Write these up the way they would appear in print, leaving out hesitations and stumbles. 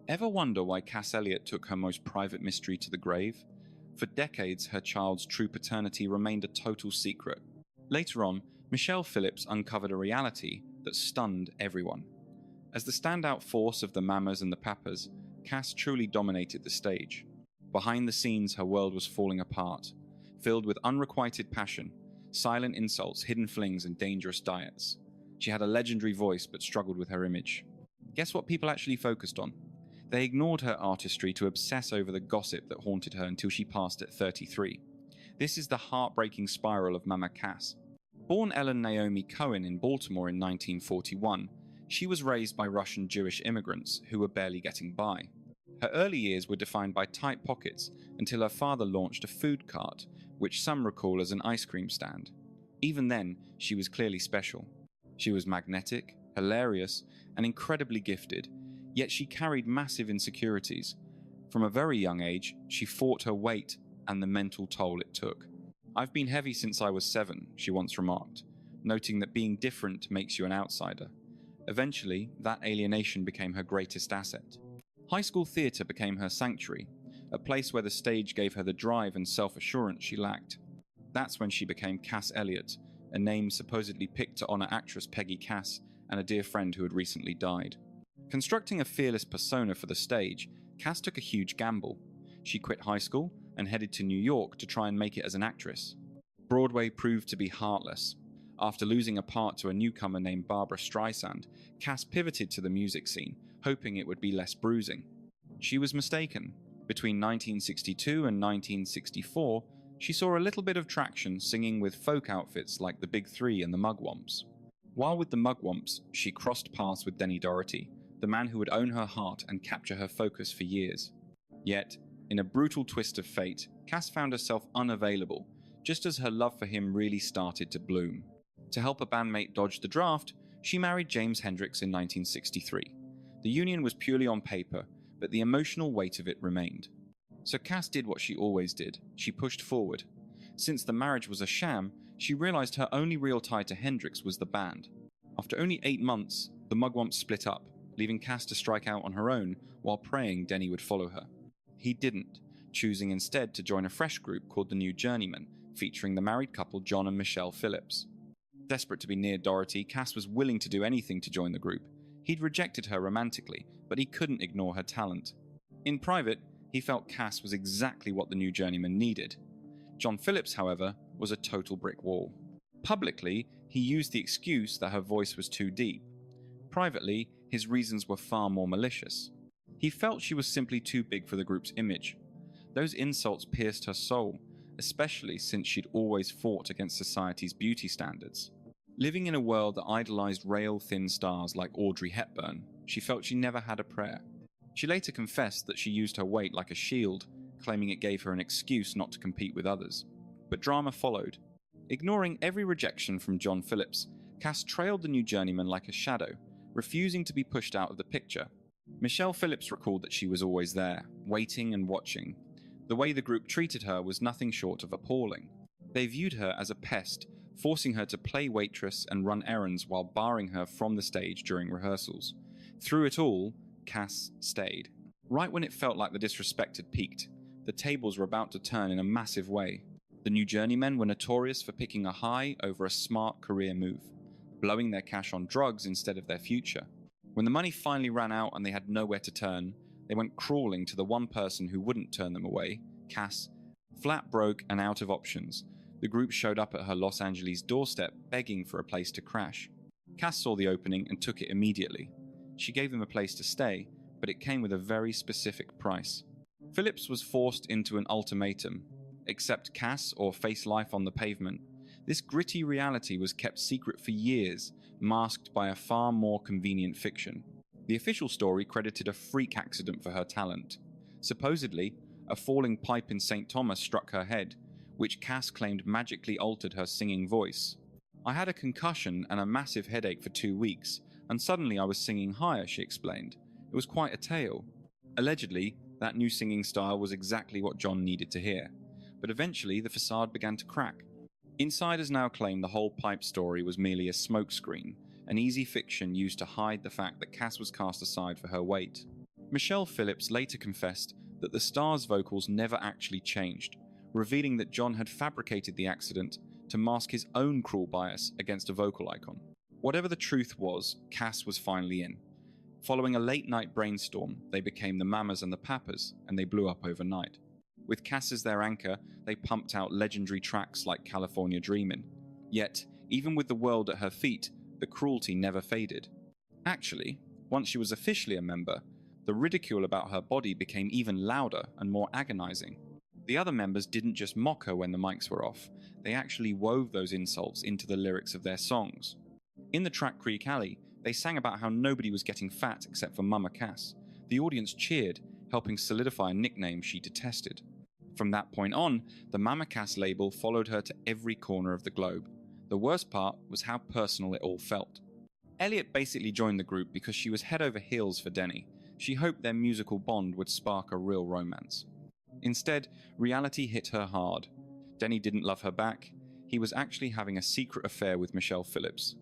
Ever wonder why Cass Elliot took her most private mystery to the grave? For decades, her child's true paternity remained a total secret. Later on, Michelle Phillips uncovered a reality that stunned everyone. As the standout force of the Mamas and the Papas, Cass truly dominated the stage. Behind the scenes, her world was falling apart, filled with unrequited passion, silent insults, hidden flings, and dangerous diets. She had a legendary voice but struggled with her image. Guess what people actually focused on? They ignored her artistry to obsess over the gossip that haunted her until she passed at 33. This is the heartbreaking spiral of Mama Cass. Born Ellen Naomi Cohen in Baltimore in 1941, she was raised by Russian Jewish immigrants who were barely getting by. Her early years were defined by tight pockets until her father launched a food cart, which some recall as an ice cream stand. Even then, she was clearly special. She was magnetic, hilarious, and incredibly gifted, yet she carried massive insecurities. From a very young age, she fought her weight and the mental toll it took. "I've been heavy since I was 7, she once remarked, noting that being different makes you an outsider. Eventually, that alienation became her greatest asset. High school theatre became her sanctuary, a place where the stage gave her the drive and self-assurance she lacked. That's when she became Cass Elliot, a name supposedly picked to honor actress Peggy Cass and a dear friend who had recently died. Constructing a fearless persona for the stage, Cass took a huge gamble. She quit high school and headed to New York to try and make it as an actress. Broadway proved to be heartless. After losing a part to a newcomer named Barbra Streisand, Cass pivoted to the music scene, hoping it would be less bruising. She was mistaken. Between 1962 and 1964, she saw a little bit of traction singing with folk outfits like the Big Three and the Mugwumps. While with the Mugwumps, she crossed paths with Denny Doherty, the man who would own her heart and capture her focus for years. Yet, in a brutal twist of fate, Cass found herself unavailable, just as her love for him really started to bloom. To help a bandmate dodge the draft, she married James Hendricks in 1963. The union was purely on paper, but the emotional weight of it remained. So Cass did what she always did. She pushed forward. Since the marriage was a sham, she realized her only real tie to Hendricks was the band. After only 8 months, the Mugwumps split up, leaving Cass to strike out on her own while praying Denny would follow her. He didn't, choosing instead to join a fresh group called the New Journeymen, featuring the married couple John and Michelle Phillips. Desperate to be near Doherty, Cass was willing to do anything to join the group. He'd rejected her romantically, but he couldn't ignore her talent. In private, he felt Cass was exactly what the New Journeymen needed. John Phillips, however, was a total brick wall. Publicly, he used the excuse that her voice was too deep. Privately, his reasons were far more malicious. He felt she was simply too big for the group's image. Those insults pierced her soul, especially since she'd always fought against society's beauty standards. Living in a world that idolized rail-thin stars like Audrey Hepburn, she felt she never had a prayer. She later confessed that she used her weight like a shield, claiming it gave her an excuse not to compete with others. But drama followed. Ignoring every rejection from John Phillips, Cass trailed the New Journeyman like a shadow, refusing to be pushed out of the picture. Michelle Phillips recalled that she was always there, waiting and watching. The way the group treated her was nothing short of appalling. They viewed her as a pest, forcing her to play waitress and run errands while barring her from the stage during rehearsals. Through it all, Cass stayed. Right when it felt like the disrespect had peaked, the tables were about to turn in a massive way. The New Journeymen were notorious for picking a high over a smart career move, blowing their cash on drugs instead of their future. When the money finally ran out and they had nowhere to turn, they went crawling to the one person who wouldn't turn them away, Cass. Flat broke and out of options, the group showed up at her Los Angeles doorstep begging for a place to crash. Cass saw the opening and took it immediately. She gave them a place to stay, but it came with a very specific price. Phillips was forced into an ultimatum: accept Cass or face life on the pavement. This gritty reality was kept secret for years, masked by a far more convenient fiction. The official story credited a freak accident for her talent. Supposedly, a falling pipe in St. Thomas struck her head, which Cass claimed magically altered her singing voice. "I had a concussion and a massive headache for 2 weeks, and suddenly I was singing higher," she explained. "It was quite a tale." Allegedly, that new singing style was exactly what John needed to hear. But eventually, the facade began to crack. Insiders now claim the whole pipe story was merely a smokescreen, an easy fiction used to hide the fact that Cass was cast aside for her weight. Michelle Phillips later confessed that the star's vocals never actually changed, revealing that John had fabricated the accident to mask his own cruel bias against a vocal icon. Whatever the truth was, Cass was finally in. Following a late-night brainstorm, they became the Mamas and the Papas, and they blew up overnight. With Cass as their anchor, they pumped out legendary tracks like California Dreamin'. Yet, even with the world at her feet, the cruelty never faded. Actually, once she was officially a member, the ridicule about her body became even louder and more agonizing. The other members didn't just mock her when the mics were off, they actually wove those insults into the lyrics of their songs. In the track Creek Alley, they sang about how nobody was getting fat except for Mama Cass. The audience cheered, helping solidify a nickname she detested. From that point on, the Mama Cass label followed her to every corner of the globe. The worst part was how personal it all felt. Elliot basically joined the group because she was head over heels for Denny. She hoped their musical bond would spark a real romance. Instead, reality hit her hard. Denny didn't love her back. He was actually having a secret affair with Michelle Phillips.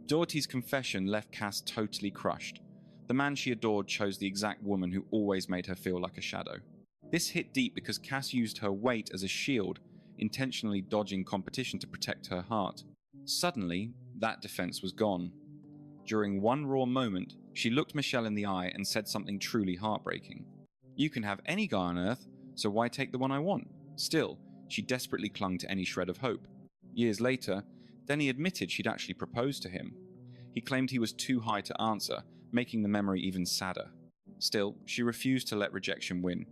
Doherty's confession left Cass totally crushed. The man she adored chose the exact woman who always made her feel like a shadow. This hit deep because Cass used her weight as a shield, intentionally dodging competition to protect her heart. Suddenly, that defense was gone. During one raw moment, she looked Michelle in the eye and said something truly heartbreaking. "You can have any guy on earth, so why take the one I want?" Still, she desperately clung to any shred of hope. Years later, Denny admitted she'd actually proposed to him. He claimed he was too high to answer, making the memory even sadder. Still, she refused to let rejection win.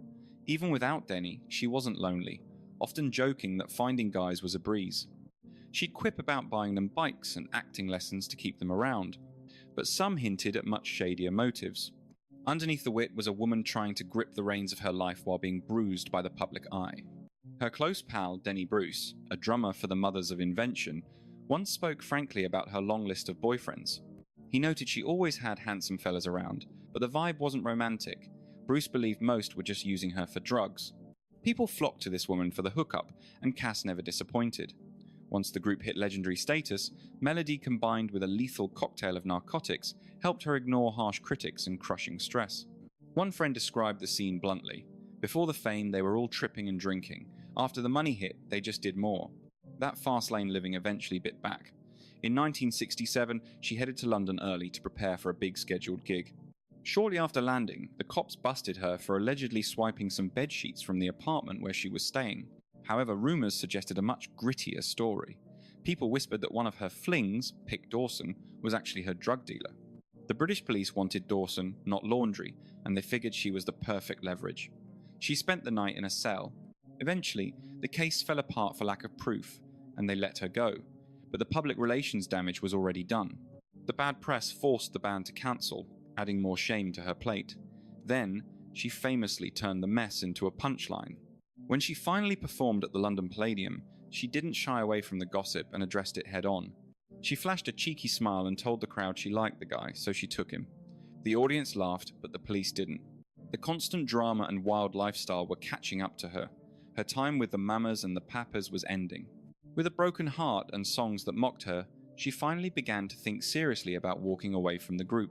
Even without Denny, she wasn't lonely, often joking that finding guys was a breeze. She'd quip about buying them bikes and acting lessons to keep them around, but some hinted at much shadier motives. Underneath the wit was a woman trying to grip the reins of her life while being bruised by the public eye. Her close pal, Denny Bruce, a drummer for the Mothers of Invention, once spoke frankly about her long list of boyfriends. He noted she always had handsome fellas around, but the vibe wasn't romantic. Bruce believed most were just using her for drugs. People flocked to this woman for the hookup, and Cass never disappointed. Once the group hit legendary status, melody combined with a lethal cocktail of narcotics helped her ignore harsh critics and crushing stress. One friend described the scene bluntly. Before the fame, they were all tripping and drinking. After the money hit, they just did more. That fast lane living eventually bit back. In 1967, she headed to London early to prepare for a big scheduled gig. Shortly after landing, the cops busted her for allegedly swiping some bedsheets from the apartment where she was staying. However, rumours suggested a much grittier story. People whispered that one of her flings, Pick Dawson, was actually her drug dealer. The British police wanted Dawson, not Laundrie, and they figured she was the perfect leverage. She spent the night in a cell. Eventually, the case fell apart for lack of proof, and they let her go. But the public relations damage was already done. The bad press forced the band to cancel, adding more shame to her plate. Then, she famously turned the mess into a punchline. When she finally performed at the London Palladium, she didn't shy away from the gossip and addressed it head-on. She flashed a cheeky smile and told the crowd she liked the guy, so she took him. The audience laughed, but the police didn't. The constant drama and wild lifestyle were catching up to her. Her time with the Mamas and the Papas was ending. With a broken heart and songs that mocked her, she finally began to think seriously about walking away from the group.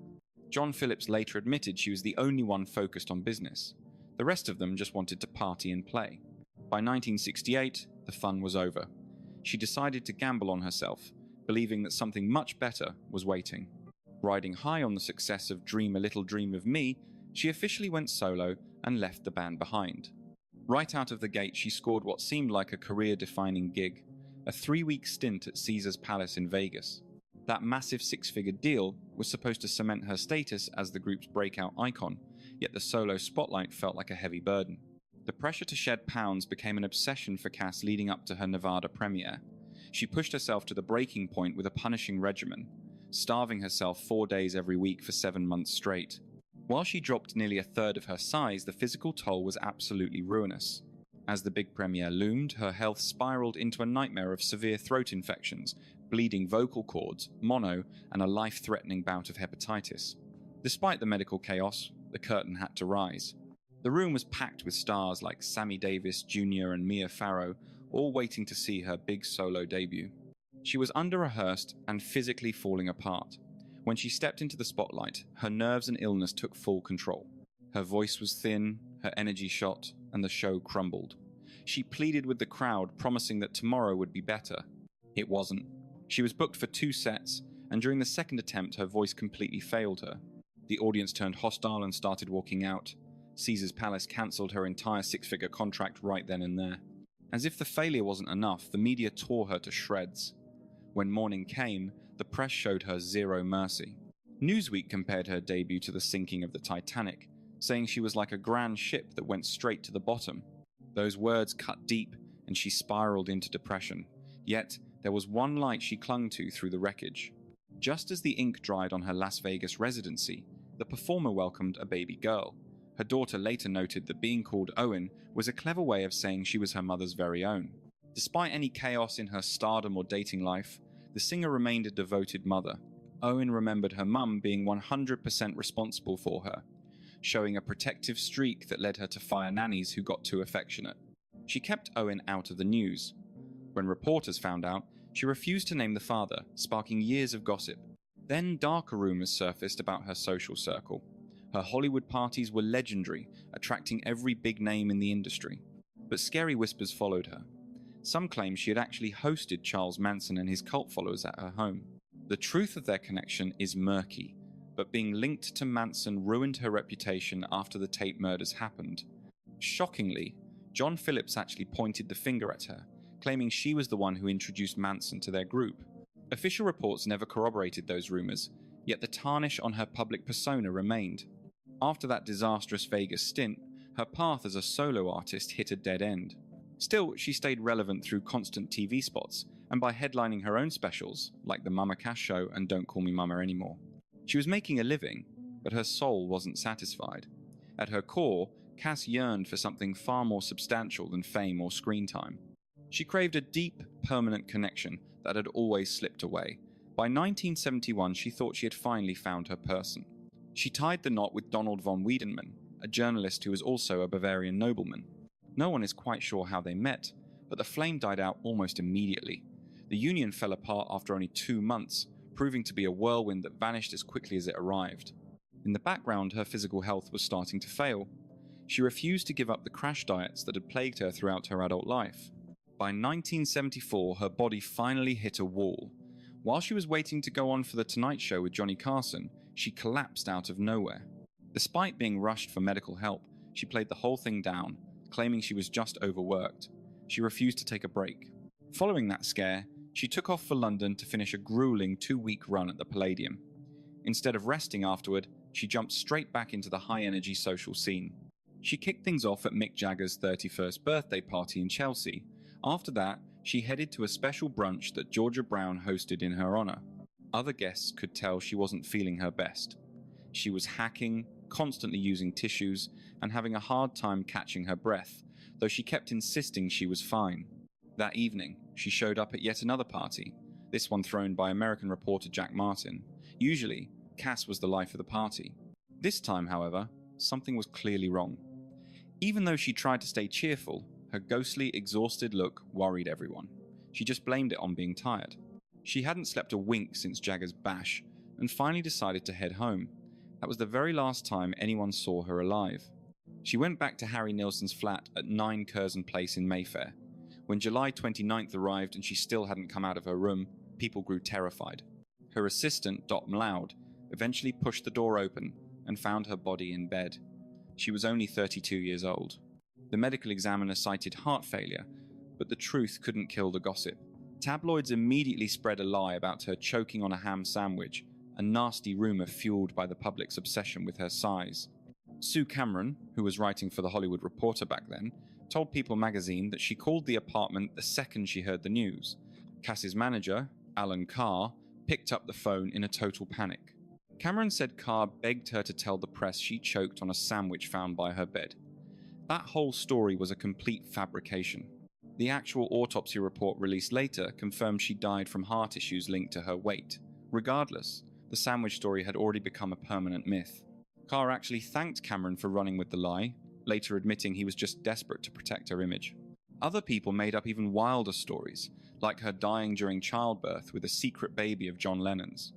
John Phillips later admitted she was the only one focused on business. The rest of them just wanted to party and play. By 1968, the fun was over. She decided to gamble on herself, believing that something much better was waiting. Riding high on the success of Dream a Little Dream of Me, she officially went solo and left the band behind. Right out of the gate, she scored what seemed like a career-defining gig, a 3-week stint at Caesar's Palace in Vegas. That massive 6-figure deal was supposed to cement her status as the group's breakout icon, yet the solo spotlight felt like a heavy burden. The pressure to shed pounds became an obsession for Cass leading up to her Nevada premiere. She pushed herself to the breaking point with a punishing regimen, starving herself 4 days every week for 7 months straight. While she dropped nearly a third of her size, the physical toll was absolutely ruinous. As the big premiere loomed, her health spiraled into a nightmare of severe throat infections, bleeding vocal cords, mono, and a life-threatening bout of hepatitis. Despite the medical chaos, the curtain had to rise. The room was packed with stars like Sammy Davis Jr. and Mia Farrow, all waiting to see her big solo debut. She was under-rehearsed and physically falling apart. When she stepped into the spotlight, her nerves and illness took full control. Her voice was thin, her energy shot, and the show crumbled. She pleaded with the crowd, promising that tomorrow would be better. It wasn't. She was booked for 2 sets, and during the second attempt her voice completely failed her. The audience turned hostile and started walking out. Caesar's Palace cancelled her entire 6-figure contract right then and there. As if the failure wasn't enough, the media tore her to shreds. When morning came, the press showed her zero mercy. Newsweek compared her debut to the sinking of the Titanic, saying she was like a grand ship that went straight to the bottom. Those words cut deep, and she spiraled into depression. Yet, there was one light she clung to through the wreckage. Just as the ink dried on her Las Vegas residency, the performer welcomed a baby girl. Her daughter later noted that being called Owen was a clever way of saying she was her mother's very own. Despite any chaos in her stardom or dating life, the singer remained a devoted mother. Owen remembered her mum being 100% responsible for her, showing a protective streak that led her to fire nannies who got too affectionate. She kept Owen out of the news. When reporters found out, she refused to name the father, sparking years of gossip. Then darker rumors surfaced about her social circle. Her Hollywood parties were legendary, attracting every big name in the industry. But scary whispers followed her. Some claim she had actually hosted Charles Manson and his cult followers at her home. The truth of their connection is murky, but being linked to Manson ruined her reputation after the Tate murders happened. Shockingly, John Phillips actually pointed the finger at her, claiming she was the one who introduced Manson to their group. Official reports never corroborated those rumors, yet the tarnish on her public persona remained. After that disastrous Vegas stint, her path as a solo artist hit a dead end. Still, she stayed relevant through constant TV spots and by headlining her own specials, like The Mama Cass Show and Don't Call Me Mama Anymore. She was making a living, but her soul wasn't satisfied. At her core, Cass yearned for something far more substantial than fame or screen time. She craved a deep, permanent connection that had always slipped away. By 1971, she thought she had finally found her person. She tied the knot with Donald von Wiedenmann, a journalist who was also a Bavarian nobleman. No one is quite sure how they met, but the flame died out almost immediately. The union fell apart after only 2 months, proving to be a whirlwind that vanished as quickly as it arrived. In the background, her physical health was starting to fail. She refused to give up the crash diets that had plagued her throughout her adult life. By 1974, her body finally hit a wall. While she was waiting to go on for The Tonight Show with Johnny Carson, she collapsed out of nowhere. Despite being rushed for medical help, she played the whole thing down, claiming she was just overworked. She refused to take a break. Following that scare, she took off for London to finish a grueling 2-week run at the Palladium. Instead of resting afterward, she jumped straight back into the high-energy social scene. She kicked things off at Mick Jagger's 31st birthday party in Chelsea. After that, she headed to a special brunch that Georgia Brown hosted in her honor. Other guests could tell she wasn't feeling her best. She was hacking, constantly using tissues, and having a hard time catching her breath, though she kept insisting she was fine. That evening, she showed up at yet another party, this one thrown by American reporter Jack Martin. Usually, Cass was the life of the party. This time, however, something was clearly wrong. Even though she tried to stay cheerful, her ghostly, exhausted look worried everyone. She just blamed it on being tired. She hadn't slept a wink since Jagger's bash, and finally decided to head home. That was the very last time anyone saw her alive. She went back to Harry Nilsson's flat at 9 Curzon Place in Mayfair. When July 29th arrived and she still hadn't come out of her room, people grew terrified. Her assistant, Dot Mloud, eventually pushed the door open and found her body in bed. She was only 32 years old. The medical examiner cited heart failure, but the truth couldn't kill the gossip. Tabloids immediately spread a lie about her choking on a ham sandwich, a nasty rumor fueled by the public's obsession with her size. Sue Cameron, who was writing for The Hollywood Reporter back then, told People magazine that she called the apartment the second she heard the news. Cass's manager, Alan Carr, picked up the phone in a total panic. Cameron said Carr begged her to tell the press she choked on a sandwich found by her bed. That whole story was a complete fabrication. The actual autopsy report released later confirmed she died from heart issues linked to her weight. Regardless, the sandwich story had already become a permanent myth. Carr actually thanked Cameron for running with the lie, later admitting he was just desperate to protect her image. Other people made up even wilder stories, like her dying during childbirth with a secret baby of John Lennon's.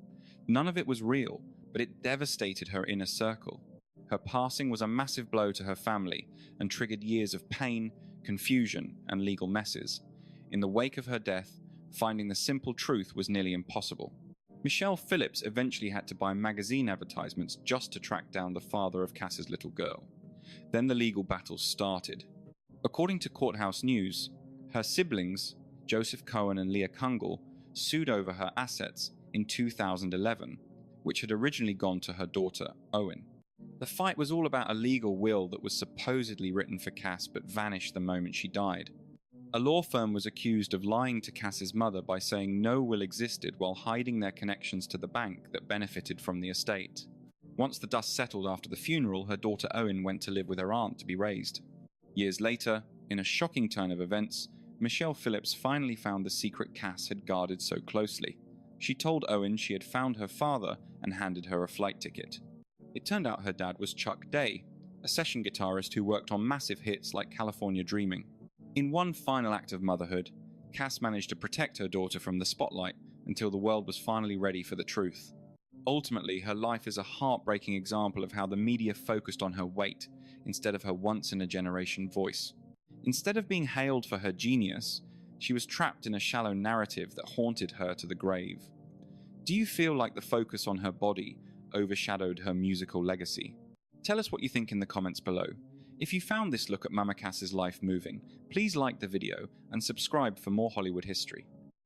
None of it was real, but it devastated her inner circle. Her passing was a massive blow to her family and triggered years of pain, confusion, and legal messes. In the wake of her death, finding the simple truth was nearly impossible. Michelle Phillips eventually had to buy magazine advertisements just to track down the father of Cass's little girl. Then the legal battle started. According to Courthouse News, her siblings, Joseph Cohen and Leah Kungle, sued over her assets in 2011, which had originally gone to her daughter, Owen. The fight was all about a legal will that was supposedly written for Cass but vanished the moment she died. A law firm was accused of lying to Cass's mother by saying no will existed while hiding their connections to the bank that benefited from the estate. Once the dust settled after the funeral, her daughter Owen went to live with her aunt to be raised. Years later, in a shocking turn of events, Michelle Phillips finally found the secret Cass had guarded so closely. She told Owen she had found her father and handed her a flight ticket. It turned out her dad was Chuck Day, a session guitarist who worked on massive hits like California Dreaming. In one final act of motherhood, Cass managed to protect her daughter from the spotlight until the world was finally ready for the truth. Ultimately, her life is a heartbreaking example of how the media focused on her weight instead of her once-in-a-generation voice. Instead of being hailed for her genius, she was trapped in a shallow narrative that haunted her to the grave. Do you feel like the focus on her body overshadowed her musical legacy? Tell us what you think in the comments below. If you found this look at Mama Cass's life moving, please like the video and subscribe for more Hollywood history.